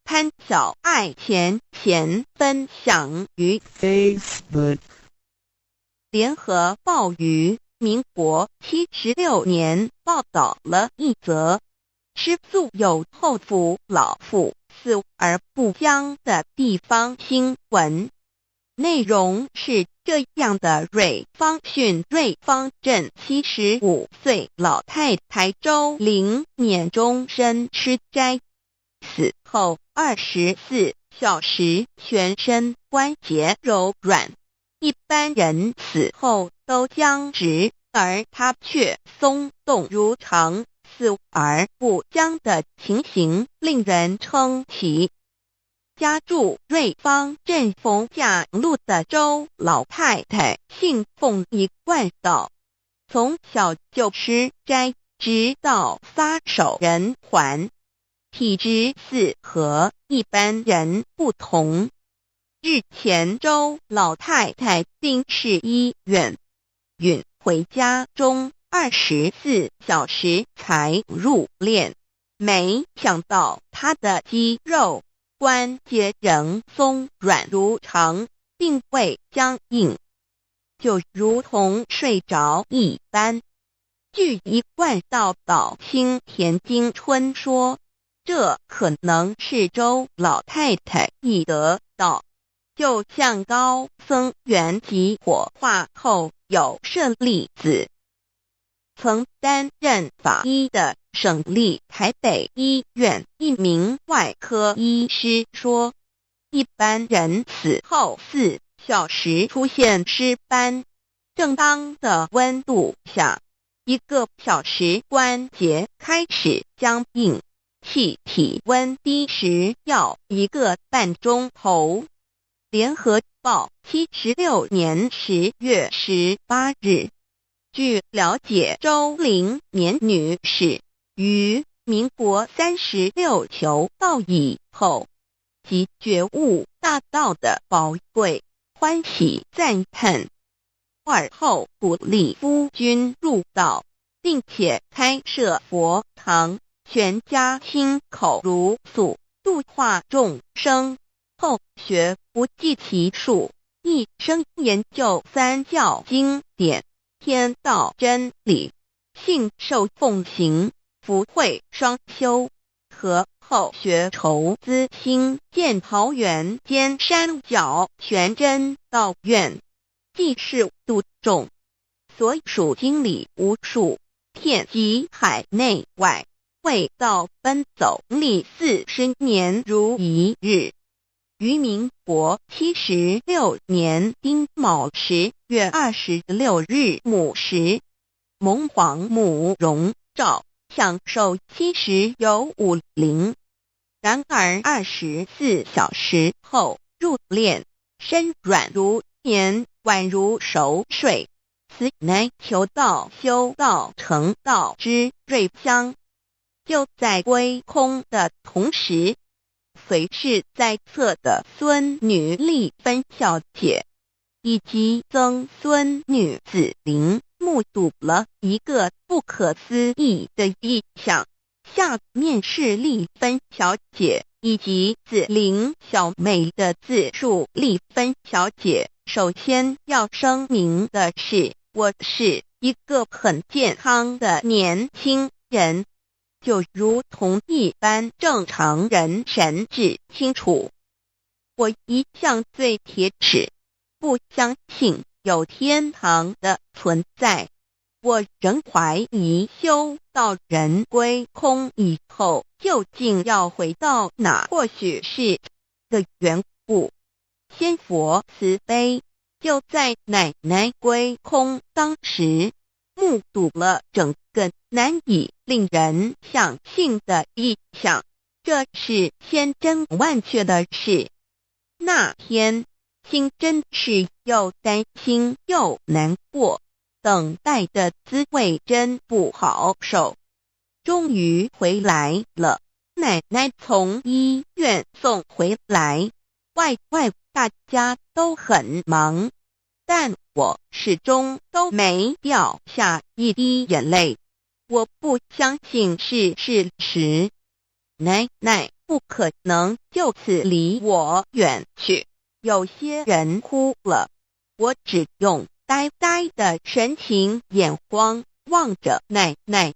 潘小爱前分享于 Facebook。联合报于民国76年报道了一则吃素有后父老父死而不僵的地方新闻。内容是这样的：瑞芳郡瑞芳镇75岁老太太周玲年终身吃斋，死后24小时全身关节柔软，一般人死后都僵直，而她却松动如常，死而不僵的情形令人称奇。家住瑞芳镇逢甲路的周老太太信奉一贯道，从小就吃斋，直到撒手人寰，体质似和一般人不同。日前周老太太病逝医院，允回家中24小时才入殓，没想到她的肌肉关节仍松软如常，并未僵硬，就如同睡着一般。据一贯道导青田金春说，这可能是周老太太一得道，就像高僧圆寂火化后有舍利子。曾担任法医的省立台北医院一名外科医师说，一般人死后4小时出现尸斑，正当的温度下，1个小时关节开始僵硬，气体温低时要1个半钟头。联合报76年10月18日。据了解，周玲年女士于民国36求道以后，即觉悟大道的宝贵，欢喜赞叹，而后鼓励夫君入道，并且开设佛堂，全家亲口如诉，度化众生。后学不计其数，一生研究三教经典、天道真理，信受奉行，福慧双修。和后学筹资兴建桃园尖山脚全真道院，济世度众，所属经理无数，遍及海内外，为道奔走历40年如一日。于民国76年丁卯10月26日午时，蒙皇母容诏享寿70有5龄。然而24小时后入殓，身软如棉，宛如熟睡。此乃求道修道成道之瑞香。就在归空的同时，随侍在侧的孙女丽芬小姐以及曾孙女子玲目睹了一个不可思议的异象。下面是丽芬小姐以及子玲小妹的自述。丽芬小姐，首先要声明的是，我是一个很健康的年轻人，就如同一般正常人神志清楚。我一向最铁齿，不相信有天堂的存在。我仍怀疑修道人归空以后究竟要回到哪，或许是的缘故。仙佛慈悲，就在奶奶归空当时，目睹了整个难以令人相信的异象，这是千真万确的事。那天心真是又担心又难过，等待的滋味真不好受。终于回来了，奶奶从医院送回来，外大家都很忙，但我始终都没掉下一滴眼泪。我不相信是事实。奶奶不可能就此离我远去。有些人哭了，我只用呆呆的神情眼光望着奶奶，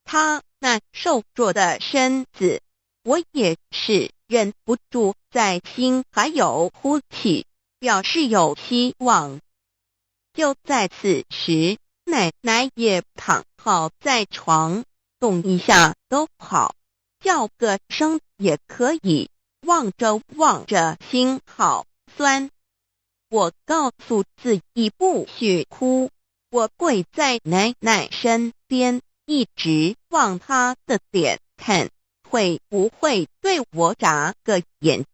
她那瘦弱的身子，我也是忍不住在心还有呼气，表示有希望。就在此时，奶奶也躺好在床，动一下都好，叫个声也可以。望着心好酸，我告诉自己不许哭。我跪在奶奶身边，一直往她的脸看，会不会对我眨个眼。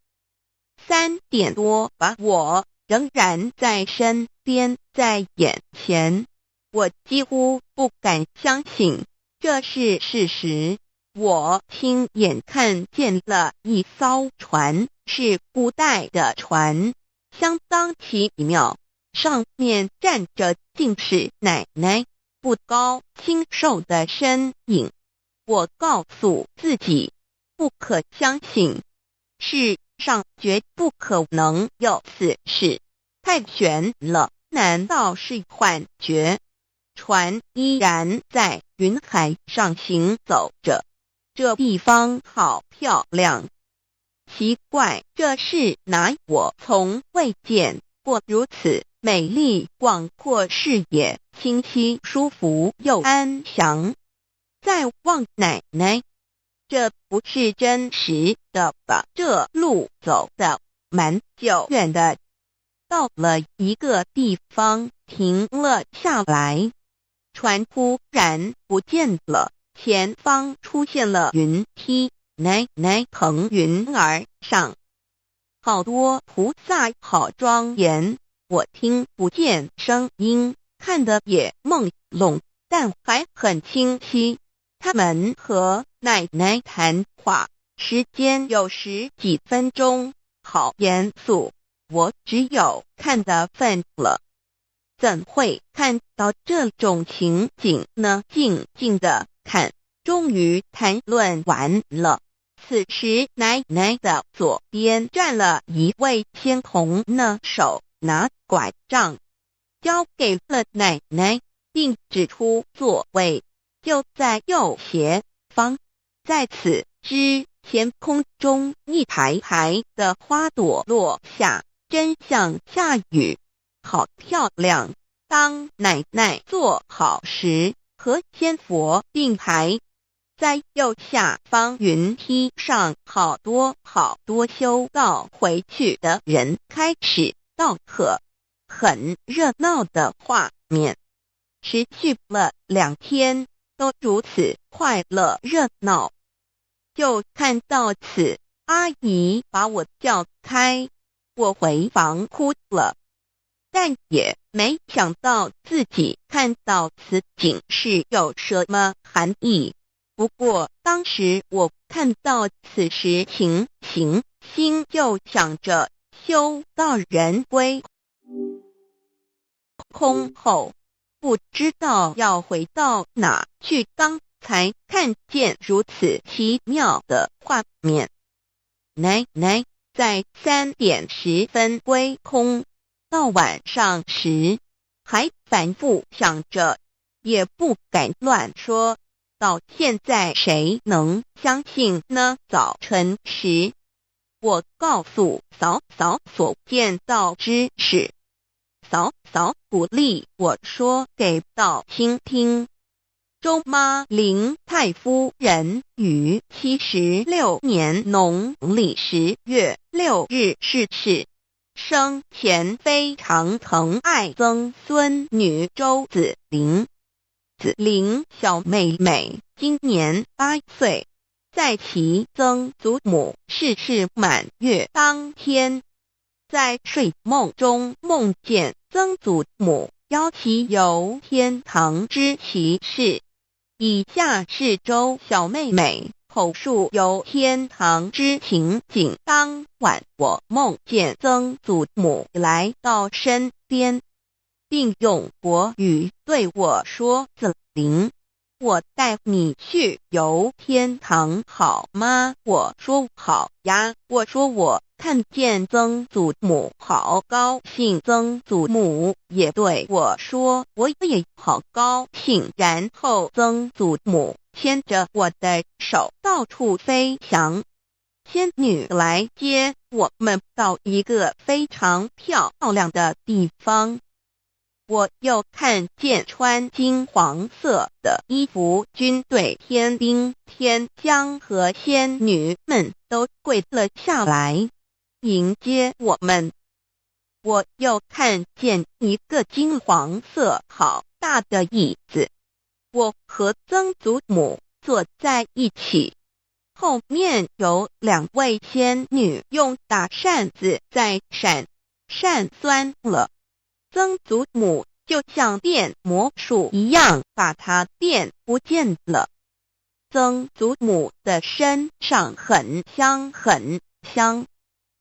3点多吧，我仍然在身边，在眼前，我几乎不敢相信这是事实。我亲眼看见了一艘船，是古代的船，相当奇妙，上面站着竟是奶奶，不高清瘦的身影。我告诉自己，不可相信，世上绝不可能有此事，太悬了，难道是幻觉？船依然在云海上行走着，这地方好漂亮。奇怪，这是哪？我从未见过如此美丽广阔视野，清晰舒服又安详。再望奶奶，这不是真实的吧？这路走的蛮久远的，到了一个地方停了下来，船突然不见了，前方出现了云梯，奶奶腾云而上，好多菩萨，好庄严。我听不见声音，看得也朦胧，但还很清晰。他们和奶奶谈话，时间有10几分钟，好严肃，我只有看的份了。怎会看到这种情景呢？静静的看，终于谈论完了。此时奶奶的左边站了一位仙童呢，手拿拐杖，交给了奶奶，并指出座位就在右前方。在此之前，空中一排排的花朵落下，真像下雨，好漂亮。当奶奶坐好时，和仙佛并排，在右下方云梯上，好多修道回去的人开始道贺，很热闹的画面，持续了2天，都如此快乐热闹。就看到此，阿姨把我叫开，我回房哭了，但也没想到自己看到此景是有什么含义。不过当时我看到此时情形，心就想着修道人归空后，不知道要回到哪去。刚才看见如此奇妙的画面，奶奶在3点10分归空，到晚上时还反复想着，也不敢乱说。到现在谁能相信呢？早晨时，我告诉嫂嫂所见到之事，嫂嫂鼓励我说给道清听。周妈林太夫人于76年农历10月6日逝世，生前非常疼爱曾孙女周子玲。子玲小妹妹今年8岁，在其曾祖母逝世满月当天，在睡梦中梦见曾祖母邀其游天堂之奇事。以下是周小妹妹口述游天堂之情景。当晚我梦见曾祖母来到身边，并用国语对我说：子玲，我带你去游天堂好吗？我说好呀。我说我看见曾祖母好高兴，曾祖母也对我说我也好高兴。然后曾祖母牵着我的手到处飞翔。仙女来接我们到一个非常漂亮的地方。我又看见穿金黄色的衣服军队天兵天将和仙女们都跪了下来迎接我们。我又看见一个金黄色好大的椅子，我和曾祖母坐在一起，后面有2位仙女用大扇子在扇酸了。曾祖母就像变魔术一样把它变不见了。曾祖母的身上很香很香，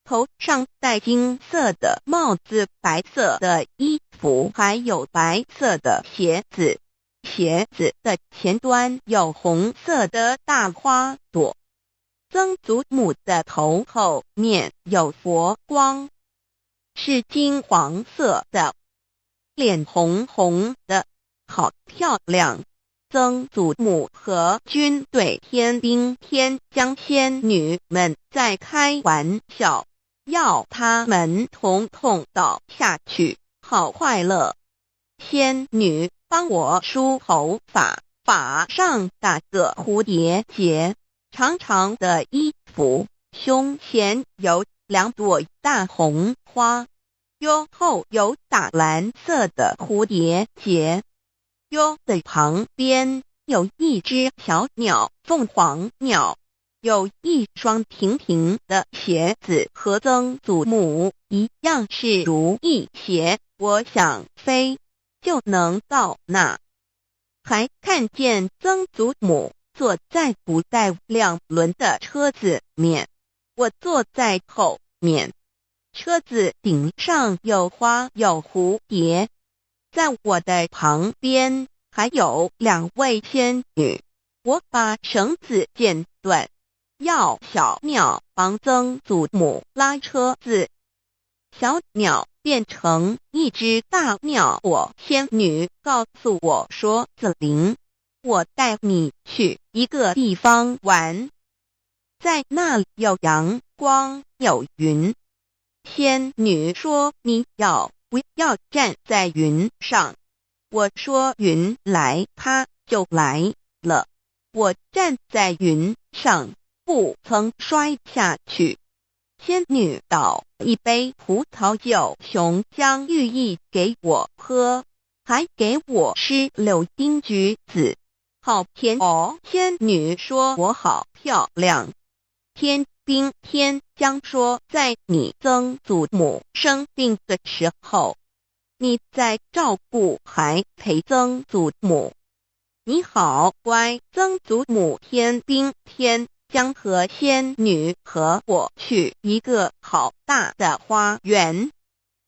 头上戴金色的帽子，白色的衣服，还有白色的鞋子，鞋子的前端有红色的大花朵。曾祖母的头后面有佛光，是金黄色的，脸红红的，好漂亮。曾祖母和军队天兵天将仙女们在开玩笑，要他们统统倒下去，好快乐。仙女帮我梳头发，发上打个蝴蝶结，长长的衣服，胸前有2朵大红花，腰后有打蓝色的蝴蝶结，腰的旁边有一只小鸟，凤凰鸟，有一双平平的鞋子，和曾祖母一样是如意鞋，我想飞就能到那。还看见曾祖母坐在不带2轮的车子面，我坐在后面，车子顶上有花有蝴蝶，在我的旁边还有2位仙女。我把绳子剪断，要小鸟帮曾祖母拉车子，小鸟变成一只大鸟。仙女告诉我说，子玲，我带你去一个地方玩，在那里有阳光有云。仙女说，你要不要站在云上？我说云来它就来了。我站在云上，不曾摔下去。仙女倒一杯葡萄酒琼浆玉液给我喝，还给我吃柳丁橘子，好甜哦。仙女说我好漂亮。天兵天将说，在你曾祖母生病的时候，你在照顾还陪曾祖母，你好乖。曾祖母天兵天将和仙女和我去一个好大的花园。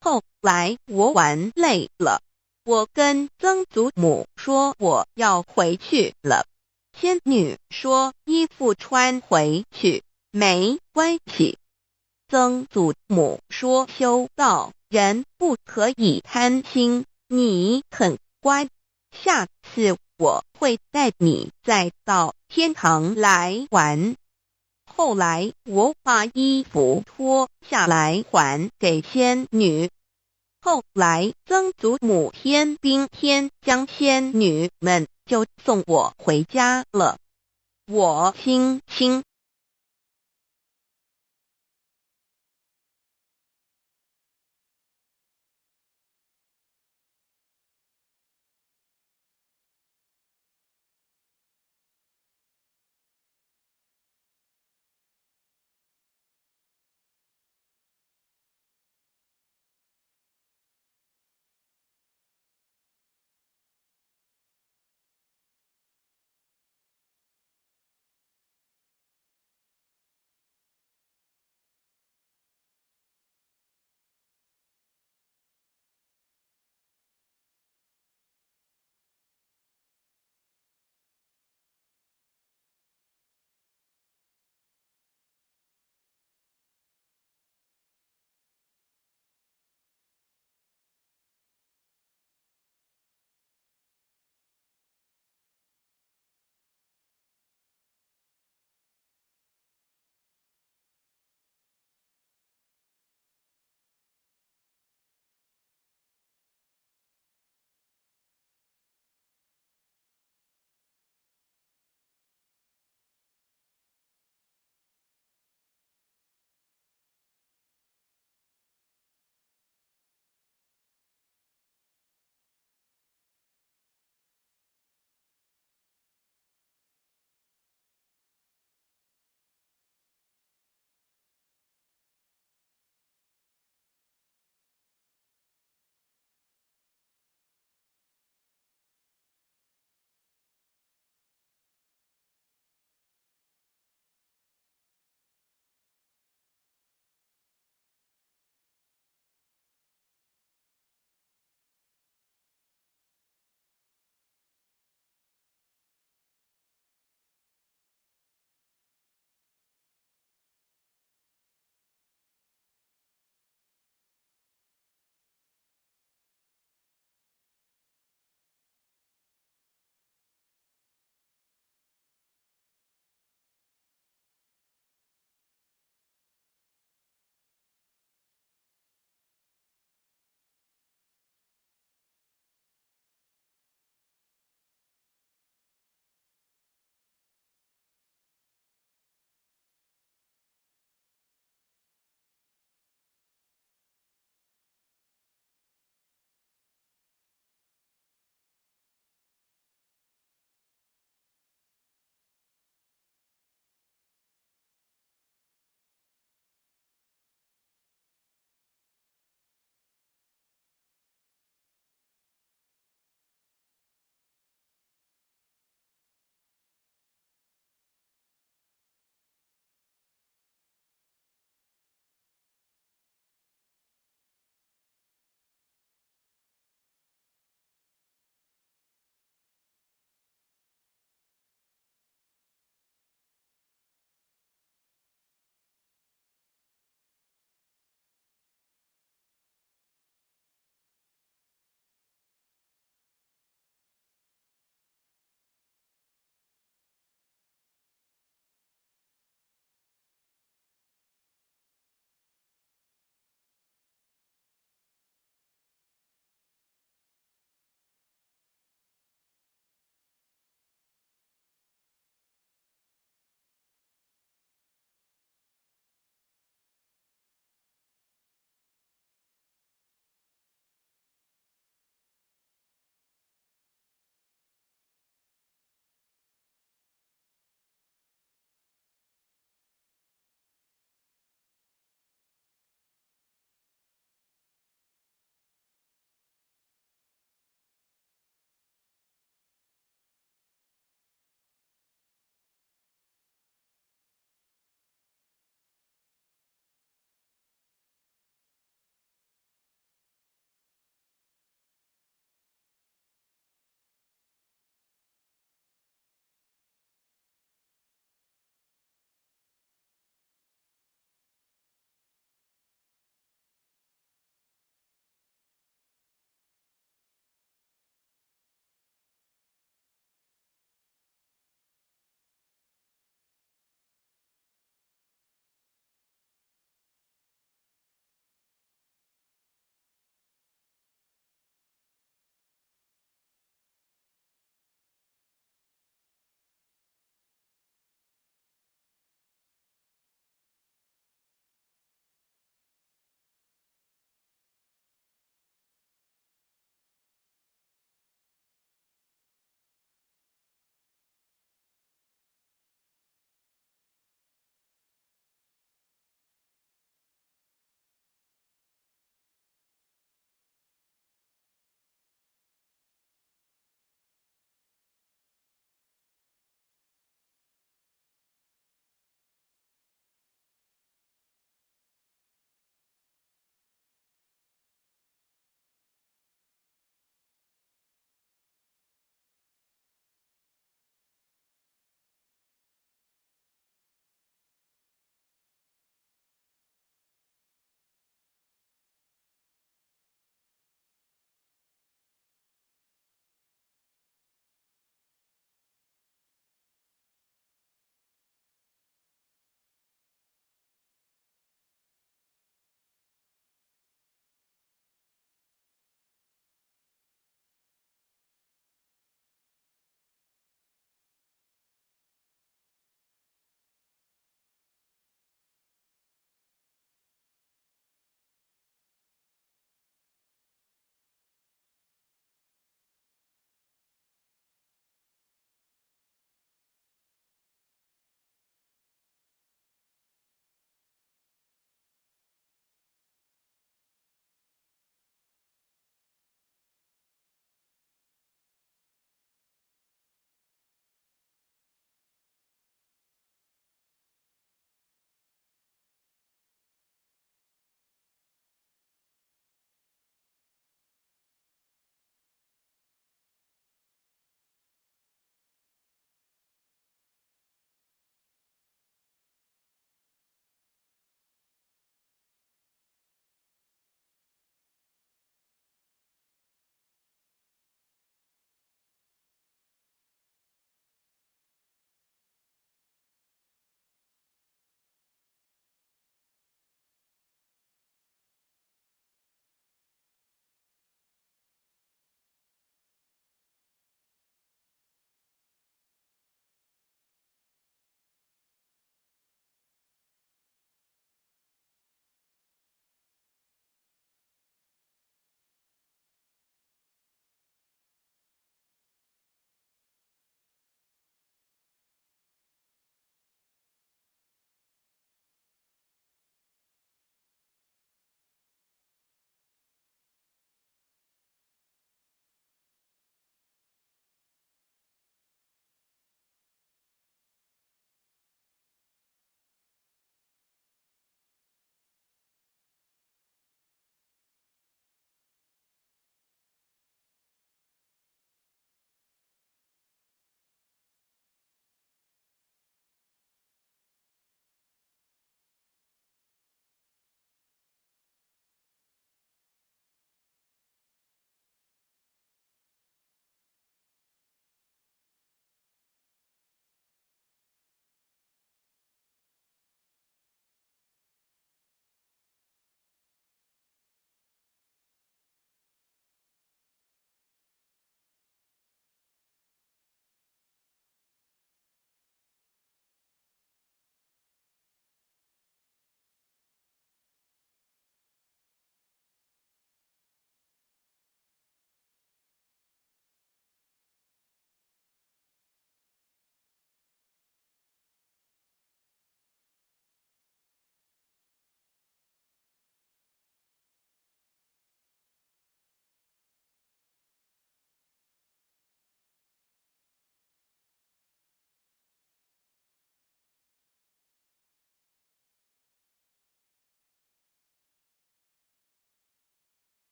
后来我玩累了，我跟曾祖母说我要回去了。仙女说衣服穿回去没关系。曾祖母说修道人不可以贪心，你很乖，下次我会带你再到天堂来玩。后来我把衣服脱下来还给仙女。后来曾祖母天兵天将仙女们就送我回家了。我轻轻